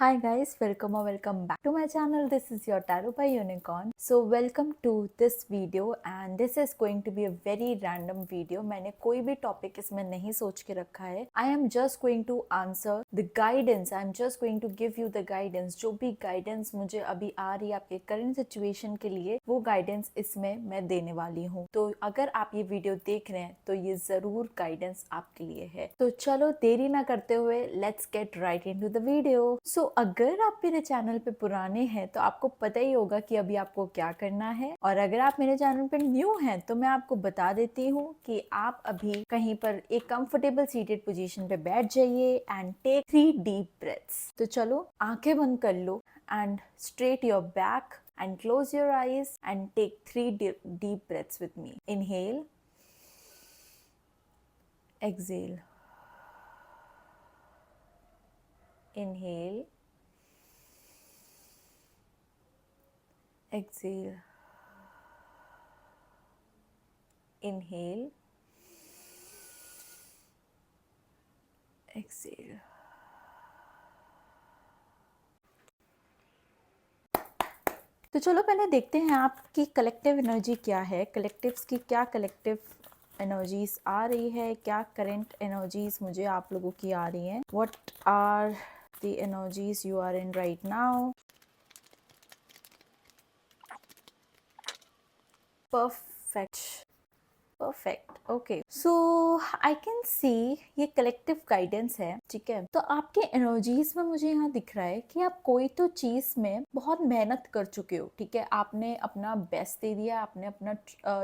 Hi guys, welcome or welcome back to my channel. This is your Tarot by Unicorn. So welcome to this video and this is going to be a very random video. मैंने कोई भी topic इसमें नहीं सोच के रखा है. I am just going to answer the guidance. I am just going to give you the guidance. जो भी guidance मुझे अभी आ रही है आपके current situation के लिए, वो guidance इसमें मैं देने वाली हूँ. तो अगर आप ये वीडियो देख रहे हैं तो ये जरूर guidance आपके लिए है. तो चलो देरी ना करते हुए let's get right into the video. So अगर आप मेरे चैनल पे पुराने हैं तो आपको पता ही होगा कि अभी आपको क्या करना है, और अगर आप मेरे चैनल पे न्यू हैं तो मैं आपको बता देती हूँ कि आप अभी कहीं पर एक कंफर्टेबल सीटेड पोजीशन पे बैठ जाइए एंड टेक 3 डीप ब्रेथ्स. तो चलो आंखें बंद कर लो and straight your back and close your eyes and take 3 deep breaths with me. Inhale, exhale, inhale, exhale, inhale, exhale. तो चलो पहले देखते हैं आपकी कलेक्टिव एनर्जी क्या है, कलेक्टिव्स की क्या कलेक्टिव एनर्जीज आ रही है, क्या करंट एनर्जीज मुझे आप लोगों की आ रही हैं. What are the energies you are in right now. Perfect. Okay, so I can see ये कलेक्टिव गाइडेंस है. ठीक है, तो आपके एनर्जीज में मुझे यहाँ दिख रहा है कि आप कोई तो चीज में बहुत मेहनत कर चुके हो. ठीक है, आपने अपना बेस्ट दे दिया, आपने अपना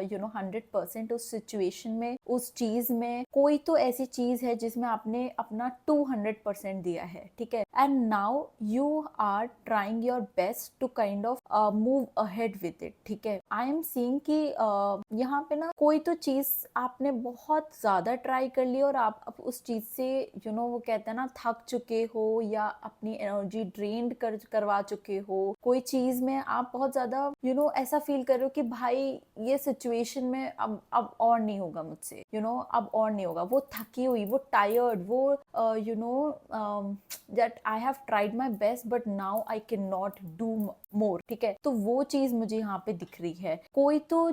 100% उस सिचुएशन में, उस चीज में. कोई तो ऐसी चीज है जिसमें आपने अपना 200% दिया है. ठीक है, and now you are trying your best to kind of move ahead with it. ठीक है, आई एम सीइंग कि यहाँ पे ना कोई तो चीज आपने बहुत ज्यादा ट्राई कर ली और आप उस चीज से वो कहते हैं ना थक चुके हो या अपनी एनर्जी ड्रेन्ड करवा चुके हो. कोई चीज में आप बहुत ज्यादा ऐसा फील कर रहे हो कि भाई ये सिचुएशन में अब और नहीं होगा मुझसे. अब और नहीं होगा. वो थकी हुई, वो टायर्ड, वो that I have tried my best but now I can not do more. ठीक है, तो वो चीज मुझे यहाँ पे दिख रही है. कोई तो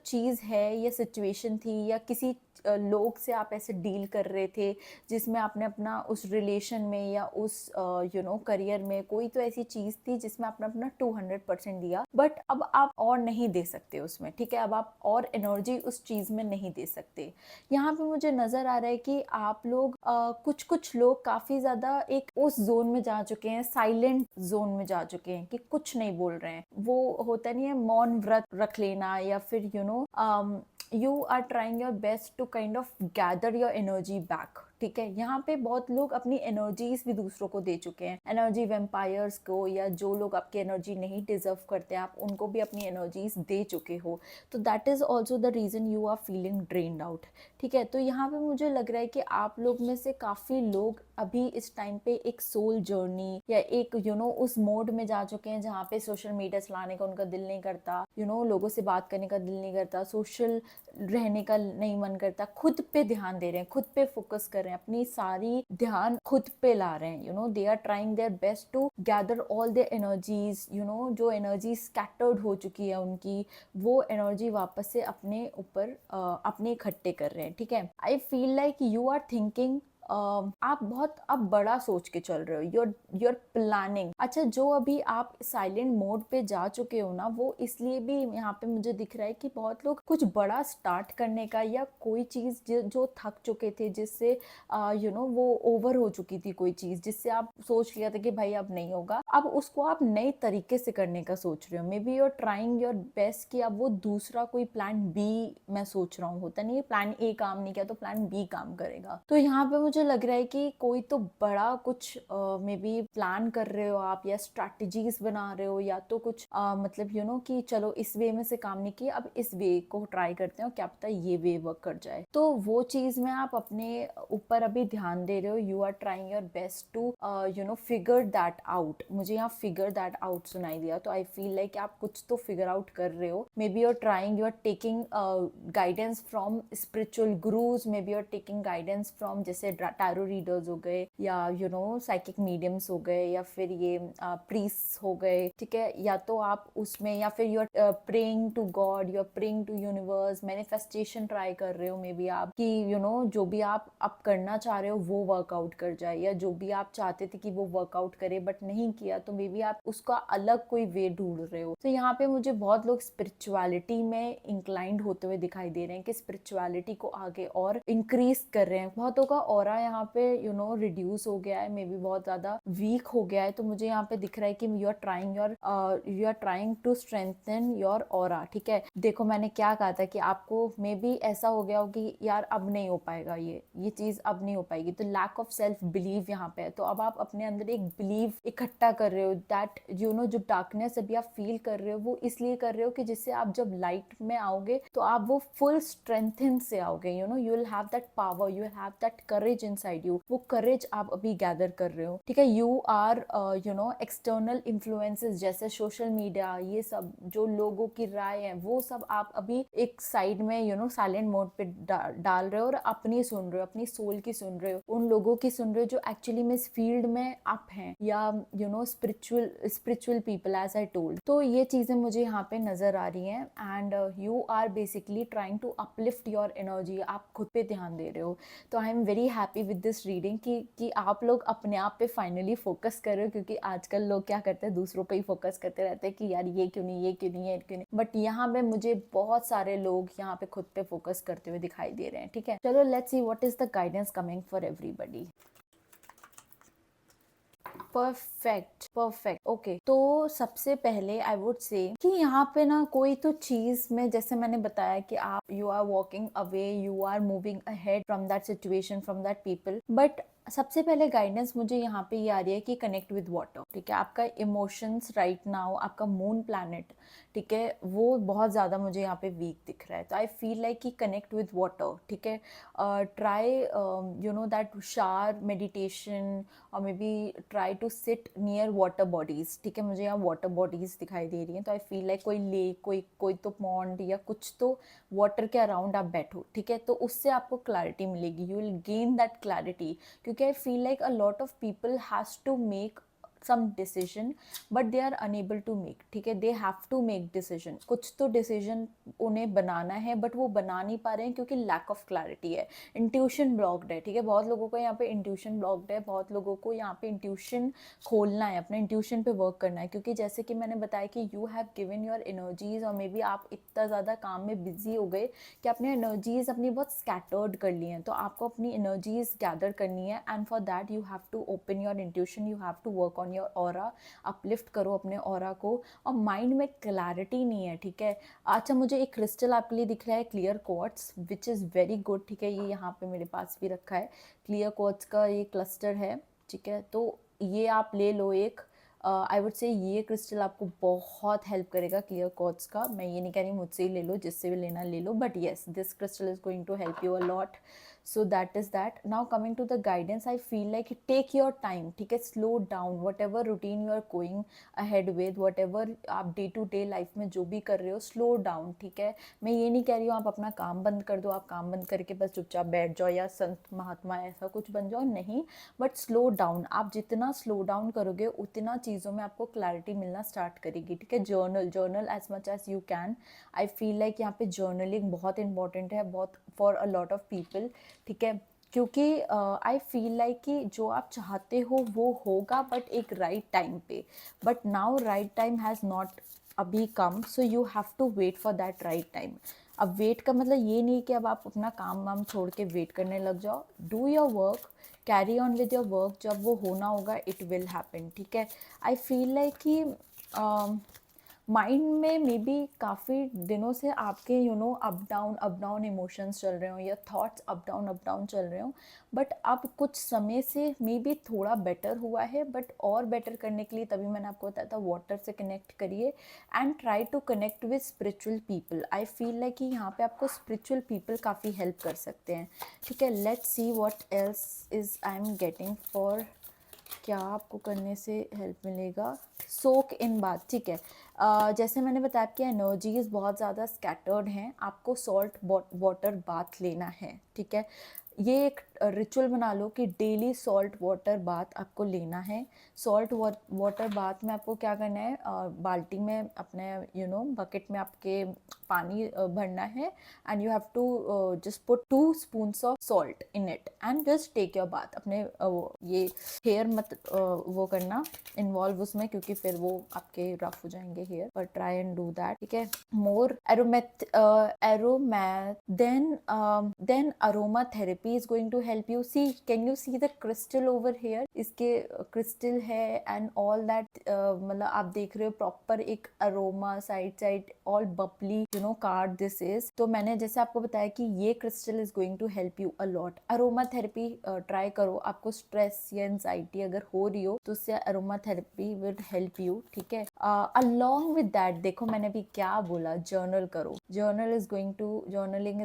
चीज है या सिचुएशन थी या किसी लोग से आप ऐसे डील कर रहे थे जिसमें आपने अपना उस रिलेशन में या उस करियर में कोई तो ऐसी चीज थी जिसमें आपने अपना 200% दिया, बट अब आप और नहीं दे सकते उसमें. ठीक है, अब आप और एनर्जी उस चीज में नहीं दे सकते. यहाँ पे मुझे नजर आ रहा है कि आप लोग कुछ लोग काफी ज्यादा एक उस जोन में जा चुके हैं, साइलेंट जोन में जा चुके हैं कि कुछ नहीं बोल रहे हैं. वो होता नहीं है मौन व्रत रख लेना, या फिर you are trying your best to kind of gather your energy back. ठीक है, यहाँ पे बहुत लोग अपनी एनर्जीज भी दूसरों को दे चुके हैं, एनर्जी वेम्पायर्स को, या जो लोग आपकी एनर्जी नहीं डिजर्व करते हैं आप उनको भी अपनी एनर्जीज दे चुके हो. तो that is also the reason you are feeling drained out. ठीक है, तो यहाँ पे मुझे लग रहा है कि आप लोग में से काफी लोग अभी इस टाइम पे एक सोल जर्नी या एक उस मोड में जा चुके हैं जहाँ पे सोशल मीडिया चलाने का उनका दिल नहीं करता, लोगों से बात करने का दिल नहीं करता, सोशल रहने का नहीं मन करता. खुद पे ध्यान दे रहे हैं, खुद पे फोकस कर रहे हैं, अपनी सारी ध्यान खुद पे ला रहे हैं. They are trying their best to gather all their energies. जो एनर्जी स्कैटर्ड हो चुकी है उनकी, वो एनर्जी वापस से अपने ऊपर अपने इकट्ठे कर रहे हैं. ठीक है, I feel like you are thinking, आप बहुत अब बड़ा सोच के चल रहे हो. Your planning. अच्छा, जो अभी आप साइलेंट मोड पे जा चुके हो ना, वो इसलिए भी यहाँ पे मुझे दिख रहा है कि बहुत लोग कुछ बड़ा स्टार्ट करने का, या कोई चीज जो थक चुके थे, जिससे वो ओवर हो चुकी थी, कोई चीज जिससे आप सोच लिया था कि भाई अब नहीं होगा, अब उसको आप नए तरीके से करने का सोच रहे हो. Maybe you are trying your best कि अब वो दूसरा कोई प्लान बी, मैं सोच रहा हूँ, होता नहीं है प्लान ए काम नहीं किया तो प्लान बी काम करेगा. तो यहाँ पे मुझे लग रहा है कि कोई तो बड़ा कुछ मे बी प्लान कर रहे हो आप, या स्ट्रैटेजीज बना रहे हो, या तो कुछ मतलब कि चलो इस वे में से काम नहीं किया, अब इस वे को ट्राई करते हो, क्या पता ये वे वर्क कर जाए. तो वो चीज में आप अपने ऊपर अभी ध्यान दे रहे हो. You are trying your best to figure that out. मुझे यहाँ फिगर दैट आउट सुनाई दिया, तो आई फील लाइक आप कुछ तो फिगर आउट कर रहे हो. Maybe you are trying, you are taking guidance from spiritual gurus, maybe you are taking guidance from जैसे टैरो रीडर्स हो गए, या साइकिक मीडियम्स हो गए, या फिर ये प्रीस्ट हो गए, ठीक है, या तो आप उसमें, या फिर you are praying to God, you are praying to universe, manifestation try कर रहे हो मे बी आप, कि जो भी आप करना चाह रहे हो वो वर्कआउट कर जाए, या जो भी आप चाहते थे कि वो वर्कआउट करे बट नहीं किया, तो मे बी आप उसका अलग कोई वे ढूंढ रहे हो। तो यहाँ पे मुझे बहुत लोग स्पिरिचुअलिटी में इंक्लाइंड होते हुए दिखाई दे रहे हैं, कि स्पिरिचुअलिटी को आगे और इंक्रीज कर रहे हैं। बहुतों का ऑरा यहाँ पे रिड्यूस हो गया है, मे बी बहुत ज्यादा वीक हो गया है, तो मुझे यहाँ पे दिख रहा है कि you are trying to strengthen your aura, ठीक है। देखो मैंने क्या कहा था कि आपको मे बी ऐसा हो गया हो कि यार अब नहीं हो पाएगा, ये चीज अब नहीं हो पाएगी, तो लैक ऑफ सेल्फ बिलीव यहाँ पे है। तो अब आप अपने अंदर एक बिलीव इकट्ठा कर रहे हो, दैट जो डार्कनेस अभी आप फील कर रहे हो वो इसलिए कर रहे हो कि जिससे आप जब लाइट में आओगे तो आप वो फुल स्ट्रेंथन से आओगे, you will have that power, you will have that courage inside you. वो करेज आप अभी गैदर कर रहे हो, ठीक है। यू आर एक्सटर्नल इन्फ्लुएंसेस जैसे सोशल मीडिया, ये सब जो लोगों की राय है वो सब आप अभी एक साइड में साइलेंट मोड पे डाल रहे हो, और अपनी सुन रहे हो, अपनी सोल की सुन रहे हो, उन लोगों की सुन रहे हो जो एक्चुअली में इस फील्ड में अप हैं, या spiritual people as I told. तो ये चीजें मुझे यहाँ पे नजर आ रही हैं, and you are basically trying to uplift your energy, आप खुद पे ध्यान दे रहे हो। तो I am very happy with this reading कि आप लोग अपने आप पे फाइनली फोकस कर रहे हो, क्योंकि आजकल लोग क्या करते हैं, दूसरों पे ही फोकस करते रहते हैं कि यार ये क्यों नहीं, ये क्यों नहीं, ये क्यों नहीं, बट यहाँ पे मुझे बहुत सारे लोग यहाँ पे खुद पे फोकस करते हुए दिखाई दे रहे हैं, ठीक है। चलो let's see what is the guidance coming for everybody. Perfect okay. तो सबसे पहले आई वुड से कि यहाँ पे ना कोई तो चीज में, जैसे मैंने बताया कि आप you are walking away, you are moving ahead from that situation, from that people, but सबसे पहले गाइडेंस मुझे यहाँ पे ये आ रही है कि कनेक्ट विद वाटर, ठीक है। आपका इमोशंस राइट नाउ, आपका मून प्लैनेट, ठीक है, वो बहुत ज़्यादा मुझे यहाँ पे वीक दिख रहा है। तो आई फील लाइक कि कनेक्ट विद वाटर, ठीक है। ट्राई दैट शावर मेडिटेशन, और maybe try to sit near water bodies, ठीक है। मुझे यहाँ वाटर बॉडीज दिखाई दे रही हैं, तो आई फील लाइक कोई लेक, कोई तो पॉन्ड या कुछ तो वाटर के अराउंड आप बैठो, ठीक है। तो उससे आपको क्लैरिटी मिलेगी, you will gain that clarity, क्योंकि I feel like a lot of people has to make some decision but they are unable to make, ठीक है। they have to make decision, कुछ तो decision उन्हें बनाना है बट वो बना नहीं पा रहे हैं क्योंकि lack of clarity है, intuition blocked है, ठीक है। बहुत लोगों को यहाँ पे intuition blocked है, बहुत लोगों को यहाँ पे intuition खोलना है, अपने intuition पे वर्क करना है, क्योंकि जैसे कि मैंने बताया कि you have given your energies, और मे बी आप इतना ज़्यादा काम में बिजी हो गए कि अपने एनर्जीज अपनी बहुत स्कैटर्ड कर ली हैं। तो आपको अपनी एनर्जीज गैदर करनी है, and for that you have to open your intuition, you have to work on your aura, uplift करो अपने ऑरा को। और माइंड में क्लैरिटी नहीं है, ठीक है। अच्छा, मुझे एक क्रिस्टल आपके लिए दिख रहा है, clear quartz, which is very good, ठीक है। ये यहाँ पे मेरे पास भी रखा है, क्लियर क्वार्ट्ज का ये क्लस्टर है, ठीक है। तो ये आप ले लो एक, आई वुड से ये क्रिस्टल आपको बहुत हेल्प करेगा, क्लियर क्वार्ट्ज का। मैं ये नहीं कह रही मुझसे ही ले लो, जिससे भी लेना ले लो, but yes this crystal is going to help you a lot. so that is that. Now coming to the guidance, I feel like take your time, ठीक है। slow down whatever routine you are going ahead with, whatever आप day to day life में जो भी कर रहे हो, slow down, ठीक है। मैं ये नहीं कह रही हूँ आप अपना काम बंद कर दो, आप काम बंद करके बस चुपचाप बैठ जाओ या संत महात्मा ऐसा कुछ बन जाओ, नहीं, बट स्लो डाउन। आप जितना स्लो डाउन करोगे उतना चीज़ों में आपको क्लैरिटी मिलना स्टार्ट करेगी, ठीक है। Journal as much as you can. I feel like यहाँ पे जर्नलिंग बहुत इंपॉर्टेंट है, बहुत for a lot of people, ठीक है। क्योंकि आई फील लाइक कि जो आप चाहते हो वो होगा, बट एक राइट टाइम पे, but now right time has not अभी कम, so you have to wait for that right time. अब वेट का मतलब ये नहीं कि अब आप अपना काम वाम छोड़ के वेट करने लग जाओ, do your work, carry on with your work, जब वो होना होगा इट विल हैपन, ठीक है। आई फील लाइक कि माइंड में मे बी काफ़ी दिनों से आपके अप डाउन इमोशंस चल रहे हो, या थॉट्स अप डाउन चल रहे हो, बट अब कुछ समय से मे बी थोड़ा बेटर हुआ है, बट और बेटर करने के लिए तभी मैंने आपको बताया था वाटर से कनेक्ट करिए, and try to connect with spiritual people. I feel like कि यहाँ पे आपको स्पिरिचुअल पीपल काफ़ी हेल्प कर सकते हैं, ठीक है। Let's see what else is I am getting for, क्या आपको करने से हेल्प मिलेगा। सोक इन बाथ, ठीक है। जैसे मैंने बताया कि एनर्जीज बहुत ज़्यादा स्कैटर्ड हैं, आपको सॉल्ट वाटर बाथ लेना है, ठीक है। ये एक रिचुअल बना लो कि डेली सॉल्ट वाटर बाथ आपको लेना है। सॉल्ट वाटर बाथ में आपको क्या करना है, बाल्टी में अपने बकेट में आपके पानी भरना है, and you have to just put 2 spoons of salt in it and just take your bath. अपने ये हेयर मत वो करना इन्वॉल्व उसमें, क्योंकि फिर वो आपके रफ हो जाएंगे हेयर, पर ट्राई एंड डू दैट, ठीक है। मोर aromat then aromatherapy is going to help you see, can you see the crystal over here, इसके crystal है and all that, मतलब आप देख रहे हो प्रॉपर एक aroma side all bubbly card this is। तो मैंने जैसे आपको बताया कि ये crystal is going to help you a lot। Aroma therapy try करो, आपको स्ट्रेस या एंजाइटी अगर हो रही हो तो उससे aroma therapy will help you, ठीक है। अलॉन्ग विद दैट देखो मैंने भी क्या बोला, जर्नल करो। Journaling is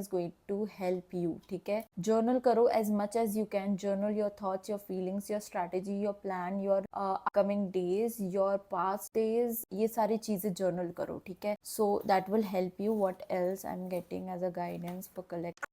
going to help you, ठीक है। जर्नल करो as much as you can. Journal your thoughts, your feelings, your strategy, your plan, your upcoming days, your past days, ये सारी चीजें जर्नल करो, ठीक है। So that will help you. What else I am getting as a guidance for collect.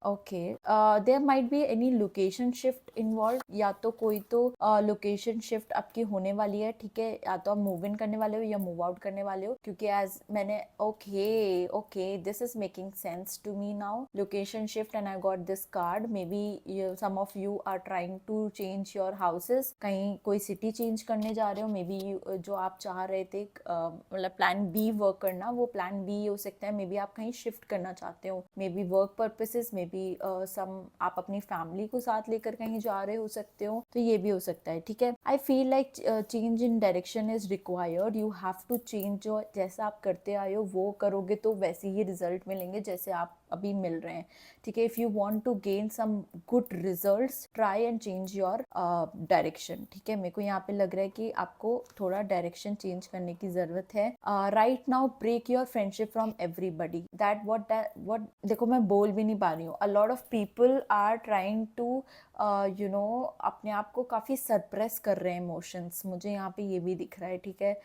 Okay, there might be any location shift involve, या तो कोई तो लोकेशन शिफ्ट आपकी होने वाली है, ठीक है। या तो आप मूव इन करने वाले हो या मूव आउट करने वाले हो, क्योंकि एज मैंने okay this is making sense to me now. Location shift and I got this card. Maybe some of you are trying to change your houses, कहीं कोई सिटी चेंज करने जा रहे हो। मे बी जो आप चाह रहे थे मतलब प्लान बी वर्क करना, वो प्लान बी हो सकता है। मे बी आप कहीं शिफ्ट करना चाहते हो, maybe work purposes, maybe some आप अपनी फैमिली को साथ लेकर कहीं जा रहे हो सकते हो, तो ये भी हो सकता है, ठीक है। I feel like change in direction is required. You have to change. जो जैसा आप करते आए हो वो करोगे तो वैसे ही रिजल्ट मिलेंगे जैसे आप अभी मिल रहे हैं, ठीक है। If you want to gain some good results, try and change your direction, ठीक है। मेरे को यहाँ पे लग रहा है कि आपको थोड़ा डायरेक्शन चेंज करने की जरूरत है। Right now break your friendship from everybody. That what देखो मैं बोल भी नहीं पा रही हूँ। A lot of people are trying to अपने आप को काफी सरप्रेस कर रहे हैं इमोशंस, मुझे यहाँ पे ये भी दिख रहा है, ठीक है।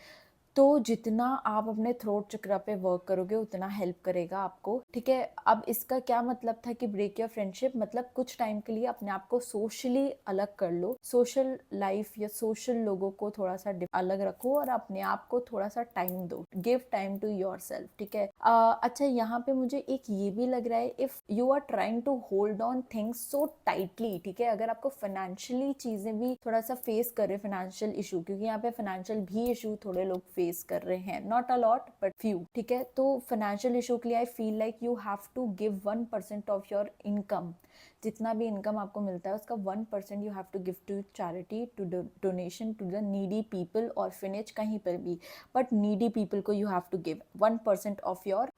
तो जितना आप अपने थ्रोट चक्रा पे वर्क करोगे उतना हेल्प करेगा आपको, ठीक है। अब इसका क्या मतलब था कि ब्रेक योर फ्रेंडशिप, मतलब कुछ टाइम के लिए अपने आप को सोशली अलग कर लो। सोशल लाइफ या सोशल लोगों को थोड़ा सा अलग रखो और अपने आप को थोड़ा सा टाइम दो। Give time to yourself, ठीक है। अच्छा, यहाँ पे मुझे एक ये भी लग रहा है, if you are trying to hold on things so tightly, ठीक है। अगर आपको फाइनेंशियली चीजें भी थोड़ा सा फेस कर रहे, फाइनेंशियल इशू, क्योंकि यहाँ पे फाइनेंशियल भी इशू थोड़े लोग फेस कर रहे हैं, not a lot but few, ठीक है। तो फाइनेंशियल इशू के लिए I feel like you have to give 1% of your income. जितना भी इनकम आपको मिलता है उसका 1% you have to give to charity, to donation, to the needy people, orphanage, कहीं पर भी, बट नीडी पीपल को you have to give 1% of your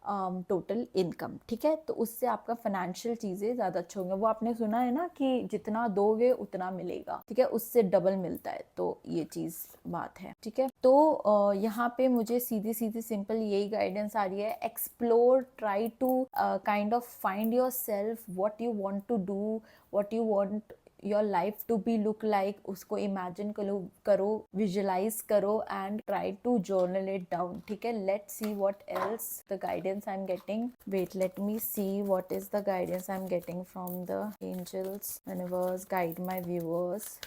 total income, ठीक है। तो उससे आपका फाइनेंशियल चीजें ज्यादा अच्छे होंगे। वो आपने सुना है ना कि जितना दोगे उतना मिलेगा, ठीक है, उससे डबल मिलता है। तो ये चीज बात है, ठीक है। तो यहाँ पे मुझे सीधी सीधी सिंपल यही गाइडेंस आ रही है। Explore, try to kind of find yourself, what you want to do, what you want your life to be look like, उसको इमेजिन करो, विजुअलाइज करो and try to journal it down, ठीक है। Let's see what else the guidance I am getting. Wait, let me see what is the guidance I am getting from the angels, universe, guide my viewers.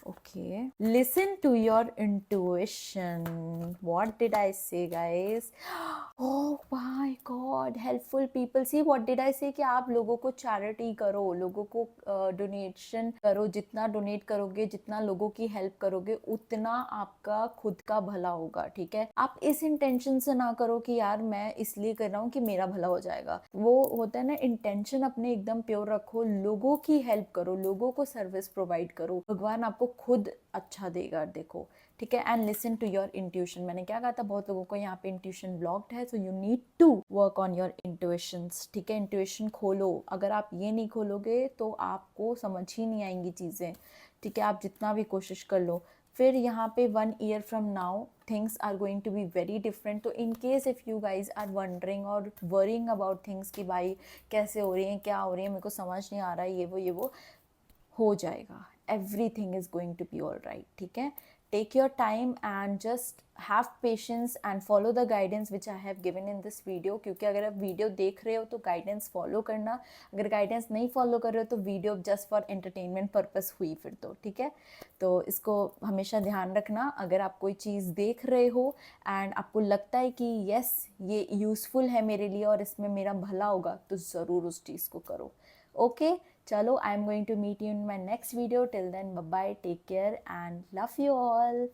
Okay, listen to your intuition. What did I say, guys? Oh my God, helpful people. See, what did I say? कि आप लोगों को charity करो, लोगों को donation करो। जितना donate करोगे, जितना लोगों की हेल्प करोगे, उतना आपका खुद का भला होगा, ठीक है। आप इस इंटेंशन से ना करो कि यार मैं इसलिए कर रहा हूँ कि मेरा भला हो जाएगा। वो होता है ना, इंटेंशन अपने एकदम प्योर रखो, लोगों की हेल्प करो, लोगों को सर्विस प्रोवाइड करो, भगवान आपको खुद अच्छा देगा, देखो, ठीक है। And listen to your intuition. मैंने क्या कहा था, बहुत लोगों को यहाँ पे इंट्यूशन ब्लॉक्ड है, so you need to work on your intuitions, ठीक है। इंट्यूशन खोलो। अगर आप ये नहीं खोलोगे तो आपको समझ ही नहीं आएंगी चीजें, ठीक है, आप जितना भी कोशिश कर लो। फिर यहाँ पे 1 year from now things are going to be very different। तो in case if you guys are wondering और worrying about things कि भाई कैसे हो रही है, क्या हो रही है, मेरे को समझ नहीं आ रहा है, ये वो हो जाएगा। Everything is going to be all right, ठीक है। take your time and just have patience and follow the guidance which I have given in this video, क्योंकि अगर आप वीडियो देख रहे हो तो गाइडेंस फॉलो करना, अगर गाइडेंस नहीं फॉलो कर रहे हो तो video just for entertainment purpose हुई फिर तो, ठीक है। तो इसको हमेशा ध्यान रखना, अगर आप कोई चीज़ देख रहे हो एंड आपको लगता है कि यस ये यूज़फुल है मेरे लिए और इसमें मेरा भला होगा, तो ज़रूर उस चीज़ को करो। ओके, चलो, I am going to meet you in my next video. Till then bye bye, take care and love you all.